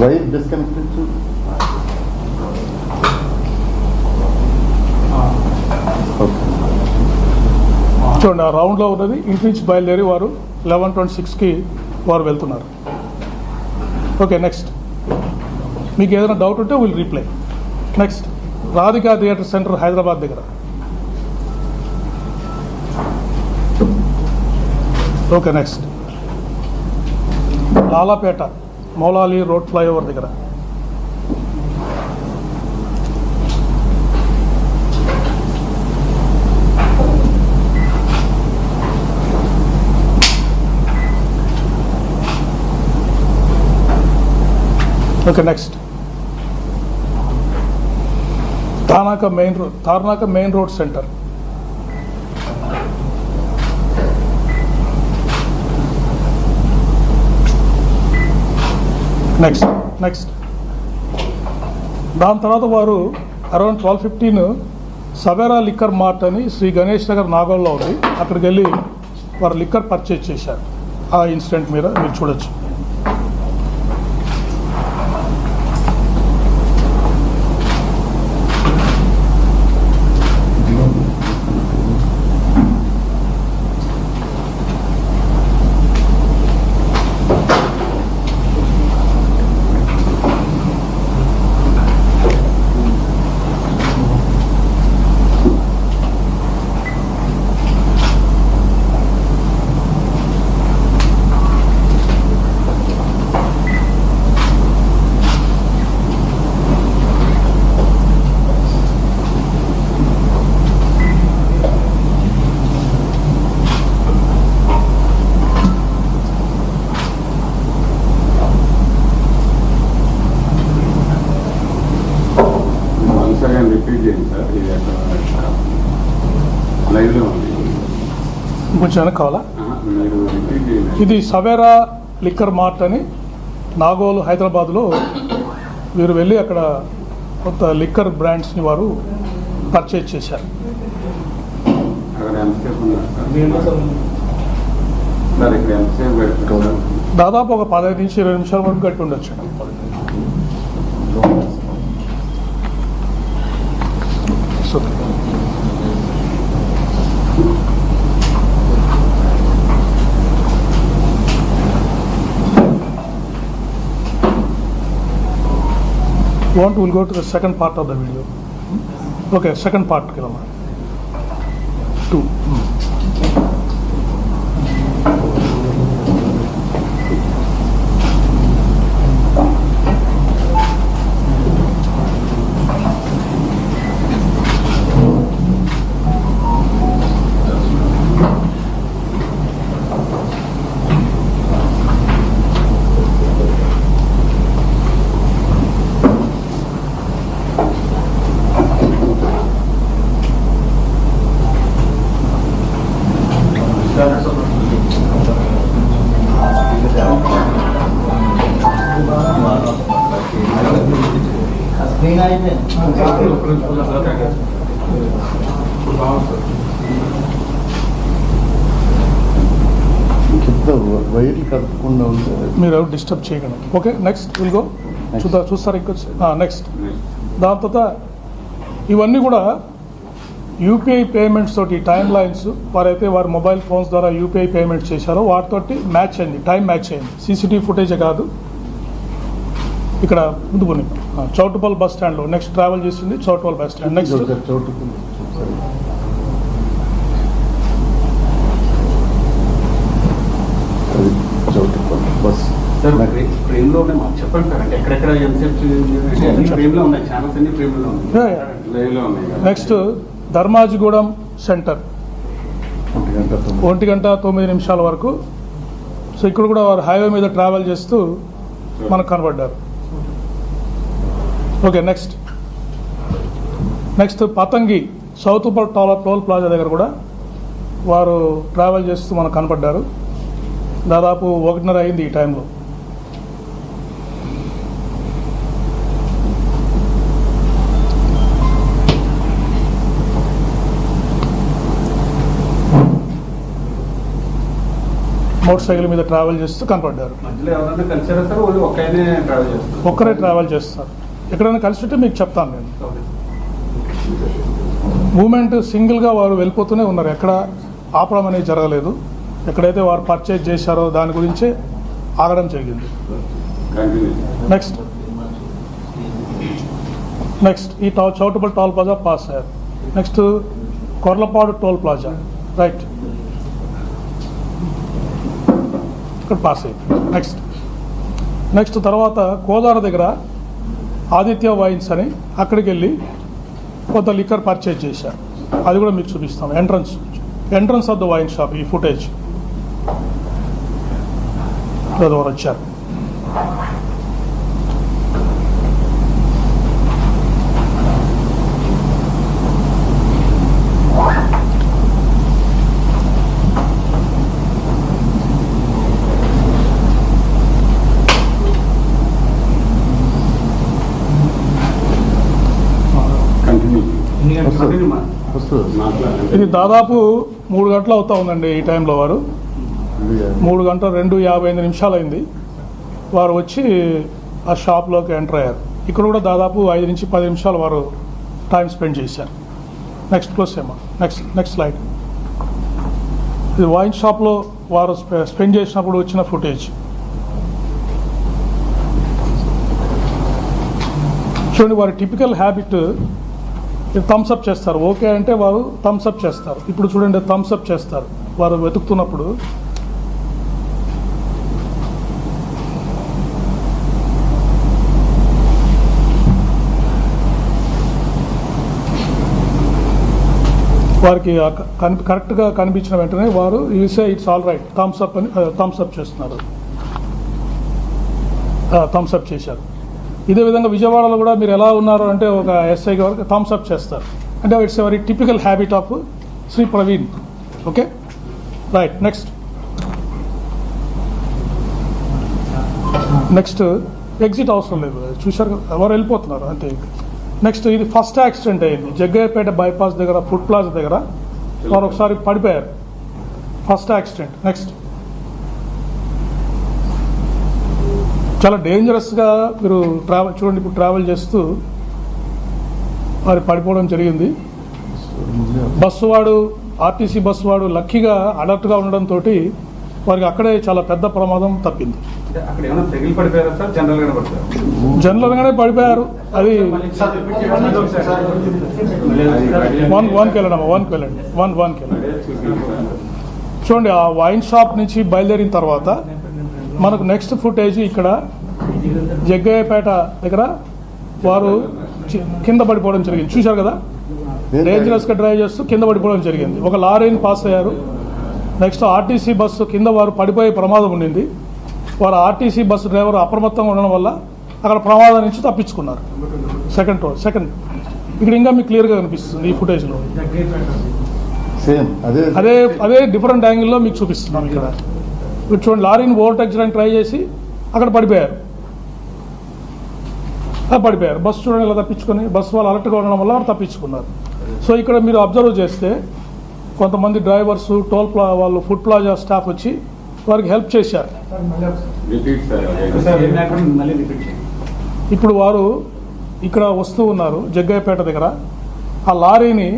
Wire disconnected to? చూడండి ఆ రౌండ్లో ఉన్నది ఇంటి నుంచి బయలుదేరి వారు 11:26కి వారు వెళ్తున్నారు. ఓకే, నెక్స్ట్ మీకు ఏదైనా డౌట్ ఉంటే will reply. Next Radhika theatre centre Hyderabad దగ్గర. Okay, next Lalapet Moula-Ali road flyover దగ్గర. Okay, next Tarnaka main road centre. Next దాని తర్వాత వారు అరౌండ్ 12:15 సవేరా లిక్కర్ మార్ట్ అని శ్రీ గణేష్ నగర్ నాగోల్లో ఉంది, అక్కడికి వెళ్ళి వారు లిక్కర్ పర్చేజ్ చేశారు. ఆ ఇన్సిడెంట్ మీద మీరు చూడొచ్చు. కొంచెం వెనక్కి కావాలా? ఇది సవేరా లిక్కర్ మార్ట్ అని నాగోలు హైదరాబాద్లో వీరు వెళ్ళి అక్కడ కొత్త లిక్కర్ బ్రాండ్స్ని వారు పర్చేజ్ చేశారు. దాదాపు ఒక 15 నుంచి 20 నిమిషాల వరకు గట్టి ఉండొచ్చు. We'll go to the second part of the video. Okay, second part. 2. వైర్లు కదపకుండా మీరు ఎవరు డిస్టర్బ్ చేయగలరు. Okay, next will go. చూస్తారు ఇంకొచ్చి. నెక్స్ట్ దాని తర్వాత ఇవన్నీ కూడా యూపీఐ పేమెంట్స్ తోటి టైమ్ లైన్స్ వారైతే వారి మొబైల్ ఫోన్స్ ద్వారా యూపీఐ పేమెంట్స్ చేశారో వాటితోటి మ్యాచ్ అయింది, టైం మ్యాచ్ అయింది. సీసీటీవీ ఫుటేజే కాదు. ఇక్కడ ముందు కొన్ని చౌటుపల్ బస్ స్టాండ్లో నెక్స్ట్ ట్రావెల్ చేసింది Choutuppal bus stand. Next bus చెప్పండి సార్, అంటే ఎక్కడెక్కడ ఫ్రేమ్లో ఉన్నాయి, ఛానల్స్ అన్ని ఫ్రేమ్లో ఉన్నాయి. నెక్స్ట్ ధర్మాజిగూడెం సెంటర్ 1:09 వరకు. సో ఇక్కడ కూడా వారు హైవే మీద ట్రావెల్ చేస్తూ మనకు కనబడ్డారు. ఓకే, నెక్స్ట్ పతంగి సౌతుపల్ టోల్ ప్లాజా దగ్గర కూడా వారు ట్రావెల్ చేస్తూ మనకు కనపడ్డారు. దాదాపు 1:30 అయింది ఈ టైంలో. మోటార్ సైకిల్ మీద ట్రావెల్ చేస్తూ కనపడ్డారు. మధ్యలో ఎవరైనా కలిసారా సార్? ఓన్లీ ఒక్కనే ట్రావెల్ చేస్తారు? ఒక్కరే ట్రావెల్ చేస్తారు. ఎక్కడైనా కలిసి ఉంటే మీకు చెప్తాను నేను. మూమెంట్ సింగిల్గా వారు వెళ్ళిపోతూనే ఉన్నారు, ఎక్కడ ఆపడం అనేది జరగలేదు. ఎక్కడైతే వారు పర్చేజ్ చేశారో దాని గురించే ఆగడం జరిగింది. నెక్స్ట్ ఈ చౌటుపల్లి టోల్ ప్లాజా పాస్ అయ్యారు. Next Korlapadu toll plaza, right, ఇక్కడ పాస్ అయ్యింది. నెక్స్ట్ తర్వాత కోదాడ దగ్గర ఆదిత్య వైన్స్ అని అక్కడికి వెళ్ళి కొంత లిక్కర్ పర్చేజ్ చేశారు. అది కూడా మీకు చూపిస్తాం. Entrance of the wine shop, ఈ ఫుటేజ్ వారు వచ్చారు. ఇది దాదాపు 3 గంటలు అవుతా ఉందండి. ఈ టైంలో వారు 3 గంటల 2:55 అయింది. వారు వచ్చి ఆ షాప్లోకి ఎంటర్ అయ్యారు. ఇక్కడ కూడా దాదాపు 5 నుంచి 10 నిమిషాలు వారు టైం స్పెండ్ చేశారు. నెక్స్ట్ క్లోజ్ ఏమో, నెక్స్ట్ స్లైడ్. ఇది వైన్ షాప్లో వారు స్పెండ్ చేసినప్పుడు వచ్చిన ఫుటేజ్ చూడండి. వారి టిపికల్ హ్యాబిట్ థమ్స్ అప్ చేస్తారు. ఓకే అంటే వారు థమ్స్ అప్ చేస్తారు. ఇప్పుడు చూడండి, థమ్స్ అప్ చేస్తారు వారు వెతుకుతున్నప్పుడు. వారికి కరెక్ట్గా కనిపించిన వెంటనే వారు say it's all right, thumbs up అని థమ్స్ అప్ చేస్తున్నారు. థమ్స్ అప్ చేశారు. ఇదే విధంగా విజయవాడలో కూడా మీరు ఎలా ఉన్నారు అంటే ఒక ఎస్ఐ వరకు థమ్స్ అప్ చేస్తారు. అంటే it's a very typical habit of Shri Praveen. Okay, right. Next exit అవసరం లేదు, చూశారు కదా, ఎవరు వెళ్ళిపోతున్నారు అంతే. నెక్స్ట్ ఇది ఫస్ట్ యాక్సిడెంట్ అయింది జగ్గయ్యపేట బైపాస్ దగ్గర, ఫుడ్ ప్లాజా దగ్గర. వారు ఒకసారి పడిపోయారు, ఫస్ట్ యాక్సిడెంట్. నెక్స్ట్ చాలా డేంజరస్గా మీరు చూడండి, ఇప్పుడు ట్రావెల్ చేస్తూ వారు పడిపోవడం జరిగింది. బస్సు వాడు, ఆర్టీసీ బస్సు వాడు లక్కీగా అలర్ట్గా ఉండడంతో వారికి అక్కడే చాలా పెద్ద ప్రమాదం తప్పింది. జనరల్గానే పడిపోయారు. అది వన్కి వెళ్ళండి. చూడండి, ఆ వైన్ షాప్ నుంచి బయలుదేరిన తర్వాత మనకు నెక్స్ట్ ఫుటేజ్ ఇక్కడ జగ్గయ్యపేట దగ్గర వారు కింద పడిపోవడం జరిగింది. చూశారు కదా, డేంజరస్గా డ్రైవ్ చేస్తూ కింద పడిపోవడం జరిగింది. ఒక లారీని పాస్ అయ్యారు. నెక్స్ట్ ఆర్టీసీ బస్సు కింద వారు పడిపోయే ప్రమాదం ఉండింది. వారు ఆర్టీసీ బస్సు డ్రైవర్ అప్రమత్తంగా ఉండడం వల్ల అక్కడ ప్రమాదం నుంచి తప్పించుకున్నారు. సెకండ్ ఇక్కడ ఇంకా మీకు క్లియర్గా కనిపిస్తుంది ఈ ఫుటేజ్లో. అదే డిఫరెంట్ యాంగిల్లో మీకు చూపిస్తున్నాం. ఇక్కడ చూడండి, లారీని ఓవర్టేక్ చేయడానికి ట్రై చేసి అక్కడ పడిపోయారు. బస్సు చూడండి ఇలా తప్పించుకొని, బస్సు వాళ్ళు అలర్ట్గా ఉండడం వల్ల వారు తప్పించుకున్నారు. సో ఇక్కడ మీరు అబ్జర్వ్ చేస్తే కొంతమంది డ్రైవర్స్, వాళ్ళు ఫుడ్ ప్లాజా స్టాఫ్ వచ్చి వారికి హెల్ప్ చేశారు. ఇప్పుడు వారు ఇక్కడ వస్తూ ఉన్నారు జగ్గయ్యపేట దగ్గర. ఆ లారీని